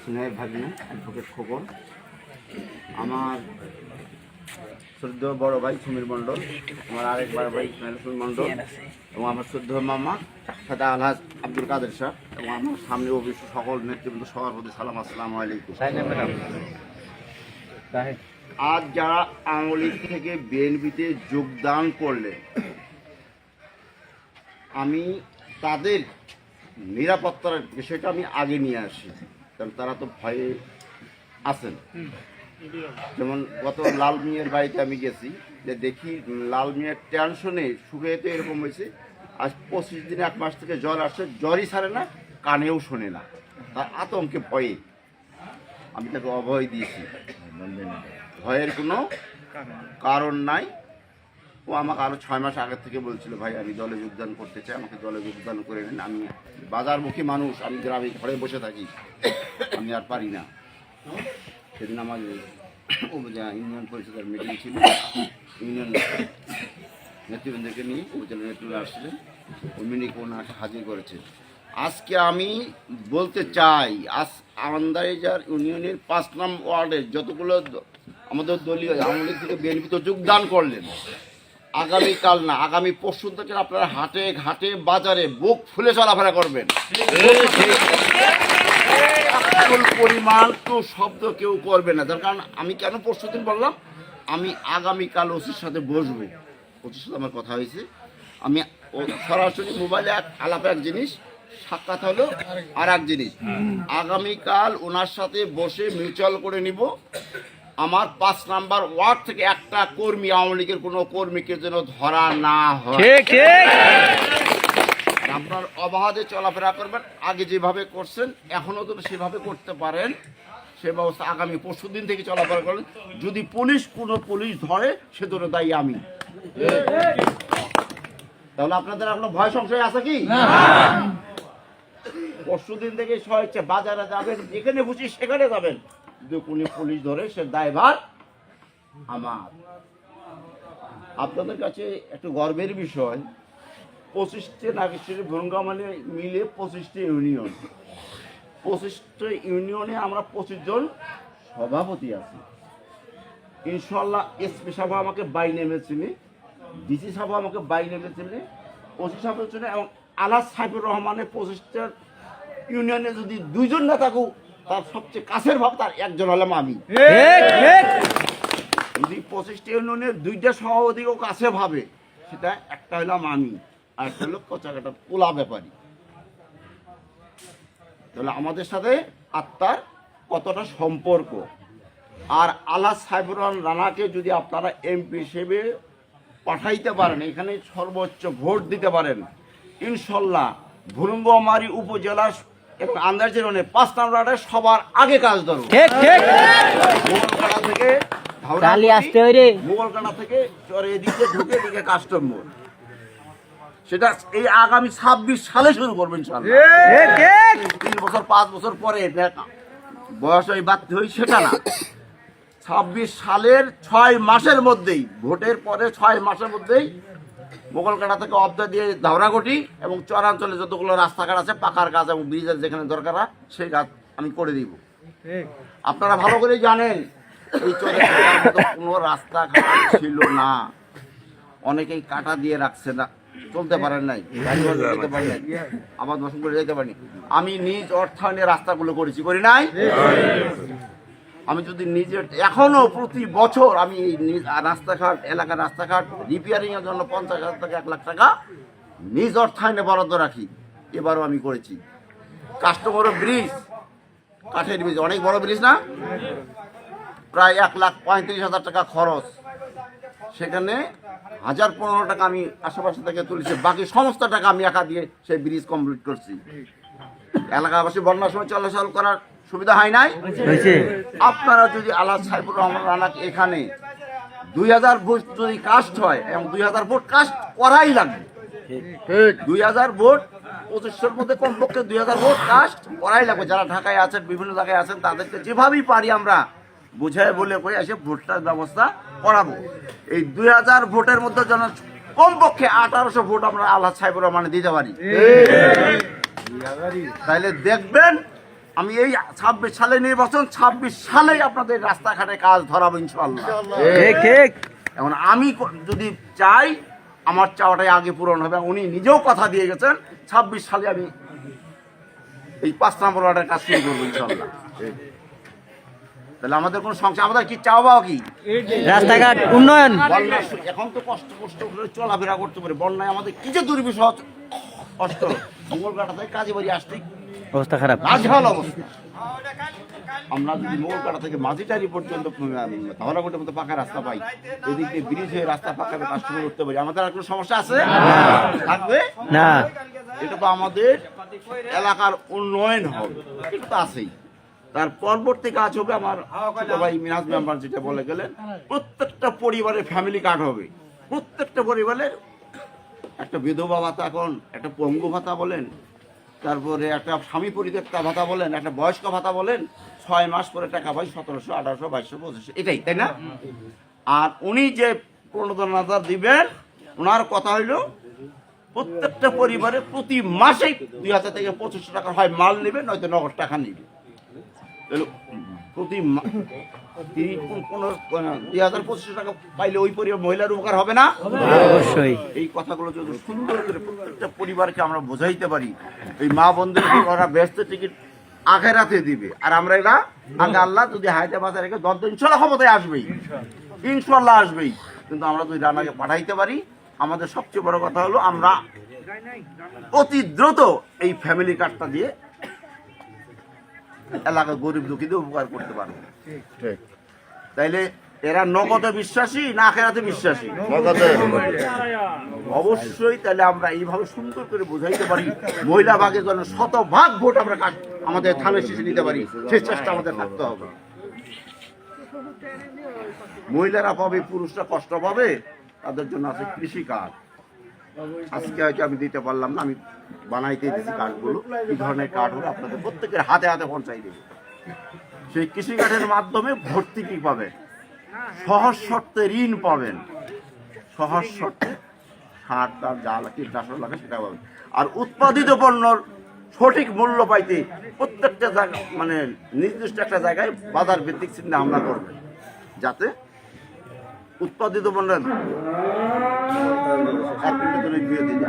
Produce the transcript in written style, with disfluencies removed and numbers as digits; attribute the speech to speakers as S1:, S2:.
S1: স্নেহের ভাগ্নে অ্যাডভোকেট খোকন, আমার শ্রদ্ধেয় বড় ভাই সমীর মণ্ডল, আমার আরেক বড় ভাই ইসমাইল মণ্ডল এবং আমার শ্রদ্ধেয় মামা সাথে আলহাজ আব্দুল কাদের শাহ এবং আমার সামনে অভিষ্ট সকল নেতৃবৃন্দ সবার প্রতি সালাম, আসসালামু আলাইকুম। আজ যারা আওয়ামী লীগ থেকে বিএনপিতে যোগদান করলেন, আমি তাদের নিরাপত্তার বিষয়টা আমি আগে নিয়ে আসি, কারণ তারা তো ভয়ে আছেন। যেমন গত লাল মিয়ার বাড়িতে আমি গেছি, যে দেখি লাল মিয়ার টেনশনে শুকিয়ে তো এরকম হয়েছে, আজ 25 দিন 1 মাস থেকে জ্বর আসছে, জ্বরই ছাড়ে না, কানেও শোনে না, তার আতঙ্কে ভয়ে আমি তাকে অভয় দিয়েছি। ভয়ের কোনো কারণ নাই। ও আমাকে আরও 6 মাস আগের থেকে বলছিল, ভাই আমি দলে যোগদান করতে চাই, আমাকে দলে যোগদান করে নেন, আমি বাজারমুখী মানুষ, আমি গ্রামে ঘরে বসে থাকি, আমি আর পারি না। সেদিন আমার ইউনিয়ন পরিষদের মিটিং ছিল, ইউনিয়ন নেতৃবৃন্দকে নিয়ে উপজেলা নেতৃবৃন্দ আসছিলেন, ওই মিটিংকে ওনাকে হাজির করেছে। আজকে আমি বলতে চাই, আজ আন্দাইজার ইউনিয়নের 5 নম্বর ওয়ার্ডের যতগুলো আমাদের দলীয় আওয়ামী লীগ থেকে বিএনপিতে যোগদান করলেন, আগামীকাল না আগামী পরশু থেকে আপনারা হাটে ঘাটে বাজারে বুক ফুলে চলাফেরা করবেন। পরিমাণ তো শব্দ কেউ করবে না, তার কারণ আমি কেন পরশু দিন বললাম, আমি আগামীকাল ওসির সাথে বসবো, ওসির সাথে আমার কথা হয়েছে। আমি সরাসরি মোবাইলে আলাপে এক জিনিস, সাক্ষাৎ হলো আর এক জিনিস। আগামীকাল ওনার সাথে বসে মিউচুয়াল করে নিব, আমার 5 নাম্বার ওয়ার্ড থেকে একটা কর্মী, আওয়ামী লীগের কোনো কর্মীকে যেন ধরা না হয়। আপনার অবাধে চলাফেরা করবেন, আগে যেভাবে করছেন এখনও তো সেভাবে করতে পারেন, সে ব্যবস্থা আগামী পরশু দিন থেকে চলাফেরা করেন। যদি কোনো পুলিশ ধরে, সে ধরে দায়ী আমি। তাহলে আপনাদের এখনো ভয় সংশয় আছে কি? পরশু দিন থেকে স্বেচ্ছা বাজারে যাবেন, যেখানে খুশি সেখানে যাবেন, যদি কোনো পুলিশ ধরে সে দায়ভার আমার। আপনাদের কাছে একটু গর্বের বিষয়, 25টি নাগেশ্বরী ভুরুঙ্গা মানে মিলে 25টি ইউনিয়ন, 25টি ইউনিয়নে আমরা 25 জন সভাপতি আছি। ইনশাল্লাহ এসপি সাহেব আমাকে বাই নেমেছিলেন, ডিসি সাহেব আমাকে বাই নেমেছিলেন, ওসি সাহেব ছিলেন, এবং আলাস সাইফুর রহমানের 25টা ইউনিয়নে যদি 2 জন না থাকুক, তার সবচেয়ে কাছের ভাব তার একজন হলাম আমি। যদি 25টি ইউনিয়নের 2টা সভাপতিও কাছে ভাবে, সেটা একটা হলাম আমি, আর একটা হলো কচাকাটা পোলা ব্যাপারী। তাহলে আমাদের সাথে আত্মার কতটা সম্পর্ক। আর আল্লাহ সাইফুর রহমান রানাকে যদি আপনারা এমপি হিসেবে পাঠাইতে পারেন, এখানে সর্বোচ্চ ভোট দিতে পারেন, ইনশাল্লাহ ভুরুঙ্গামারী উপজেলার এবং আন্দাজের 5 নম্বরে সবার আগে কাজ ধরো। মোগলকাটা থেকে মোগলকাটা থেকে এদিকে ঢুকে এদিকে কাস্টম মোড়, সেটা এই আগামী 26 সালে শুরু করবেন। 3 বছর 5 বছর পরে বয়স ওই বাড়তে হই সেটা না, 26 সালের 6 মাসের মধ্যেই, ভোটের পরে 6 মাসের মধ্যেই মোগলকাটা থেকে অবদা দিয়ে ধাওরাগটি এবং চরাঞ্চলে যতগুলো রাস্তাঘাট আছে, পাকার কাজ এবং ব্রিজের যেখানে দরকার হয় সেই কাজ আমি করে দিব। আপনারা ভালো করে জানেন, এই চরে কোনো রাস্তাঘাট ছিল না, অনেকেই কাটা দিয়ে রাখছে না, চলতে পারেন নাই, যেতে পারেন নাই, আবাদ বসন করে যেতে পারিনি। আমি নিজ অর্থায়নে রাস্তাগুলো করেছি, করি নাই? আমি যদি নিজের এখনো প্রতি বছর আমি এই রাস্তাঘাট, এলাকার রাস্তাঘাট রিপেয়ারিং এর জন্য 50,000 থেকে 1 লাখ টাকা নিজ অর্থায়নে বরাদ্দ রাখি, এবারও আমি করেছি। কাস্টমার ব্রিজ, কাঠের ব্রিজ, অনেক বড় ব্রিজ না, প্রায় 1,35,000 টাকা খরচ, সেখানে 1,015 টাকা আমি আশেপাশে থেকে তুলেছি, বাকি সমস্ত টাকা আমি একা দিয়ে সেই ব্রিজ কমপ্লিট করছি। এলাকাবাসী বন্যার সময় চলাচল করার সুবিধা হয় নাই? আপনারা যদি আল্লাহ সাইফুর রহমান রানাকে এখানে 2000 ভোট যদি কাস্ট হয়, এবং 2000 ভোট কাস্ট করাই লাগবে, 2000 ভোট 2500-এর মধ্যে কমপক্ষে 2000 ভোট কাস্ট করাই লাগবে। যারা ঢাকায় আছেন, বিভিন্ন জায়গায় আছেন, তাদেরকে যেভাবেই পারি আমরা বুঝায় বলে করে এসে ভোটটার ব্যবস্থা করাবো। এই 2000 ভোটের মধ্যে যেন কমপক্ষে 1800 ভোট আমরা আল্লাহ সাইফুর রহমানে দিতে পারি, তাইলে দেখবেন আমি এই 26 সালে নির্বাচন, 26 সালেই আপনাদের রাস্তাঘাটে কাজ ধরাবো ইনশাআল্লাহ।
S2: ঠিক।
S1: এখন আমি যদি চাই আমার চাওয়াটাই আগে পূরণ হবে। উনি নিজেও কথা দিয়ে গেছেন 26 সালে আমি এই 5 নম্বর ওয়ার্ডের কাজ শুরু করবো ইনশাআল্লাহ। তাহলে আমাদের কোন সংসার, আমাদের কি চাওয়া কি?
S2: রাস্তাঘাট উন্নয়ন।
S1: এখন তো কষ্ট করে চলাফেরা করতে পারে, বন্যায় আমাদের কি যে দুর্বিষহ কষ্ট। মঙ্গলঘাটা থেকে কাজে বাড়ি আসতে
S2: অবস্থা খারাপ।
S1: নাজেহাল অবস্থা। আমরা যদি মঙ্গলঘাটা থেকে মাঝিটারি পর্যন্ত ধাওয়ারাঘাটের মতো পাকা রাস্তা পাই, এদিক দিয়ে ব্রিজ হয়ে রাস্তা পাকা কাজ করতে পারি, আমাদের আর কোনো সমস্যা আছে? থাকবে
S2: না।
S1: এটা তো আমাদের এলাকার উন্নয়ন হবে, এটা তো আছেই। তার পরবর্তী কাজ হবে আমার ছোট ভাই মিনাজ মেম্বার যেটা বলে গেলেন, প্রত্যেকটা পরিবারের ফ্যামিলি কার্ড হবে। প্রত্যেকটা পরিবারের একটা বিধবা ভাতা, এখন একটা পঙ্গু ভাতা বলেন, তারপরে একটা স্বামী পরিত্যক্তা ভাতা বলেন, একটা বয়স্ক ভাতা বলেন, 6 মাস পরে টাকা পাই 1700, 1800, 2200, 2500, এটাই, তাই না? আর উনি যে প্রণোদনা দিবেন, ওনার কথা হইল প্রত্যেকটা পরিবারে প্রতি মাসেই 2000 থেকে 2500 টাকা হয় মাল নেবে, নয়তো নগদ টাকা নেবে। প্রতি 2025 টাকা পাইলে ওই পরিবার মহিলার উপকার হবে না?
S2: অবশ্যই।
S1: এই কথাগুলো যদি সুন্দর করে প্রত্যেকটা পরিবারকে আমরা বোঝাইতে পারি, এই মা বন্ধুকে ওরা ব্যস্ত টিকিট আখেরাতে দিবে, আর আমরা এরা আগে আল্লাহ যদি হায়দ্রাবাদে রেখে 10 দিন ইনশাল্লাহ ক্ষমতায় আসবেই, ইনশাল্লাহ আসবেই। কিন্তু আমরা যদি রানাকে পাঠাইতে পারি, আমাদের সবচেয়ে বড় কথা হলো আমরা অতি দ্রুত এই ফ্যামিলি কার্ডটা দিয়ে এলাকার গরিব দুঃখীদের উপকার করতে পারবো। তাইলে এরা নগদে বিশ্বাসী না আখেরাতে বিশ্বাসী? অবশ্যই। তাহলে আমরা এইভাবে সুন্দর করে বোঝাইতে পারি, মহিলা ভাগের জন্য 100% ভোট আমরা আমাদের থানায় শেষে নিতে পারি, সেই চেষ্টা আমাদের থাকতে হবে। মহিলারা পাবে, পুরুষরা কষ্ট পাবে, তাদের জন্য আছে কৃষি কার্ড। আজকে হয়তো আমি দিতে পারলাম না, আমি বানাইতে দিচ্ছি কার্ডগুলো। এই ধরনের কার্ড হলে আপনাদের প্রত্যেকের হাতে হাতে পৌঁছাই দেবে। সেই কৃষি কার্ডের মাধ্যমে ভর্তুকি পাবেন, সহজ শর্তে ঋণ পাবেন, সহজ শর্তে সার টার যা কীটনাশক লাগে সেটা পাবেন। আর উৎপাদিত পণ্যর সঠিক মূল্য পাইতে প্রত্যেকটা জায়গা মানে নির্দিষ্ট একটা জায়গায় বাজার ভিত্তিক চিন্তা ভাবনা করবেন, যাতে উৎপাদিত পণ্যের 1 মিনিটের জন্য দিয়ে দিই।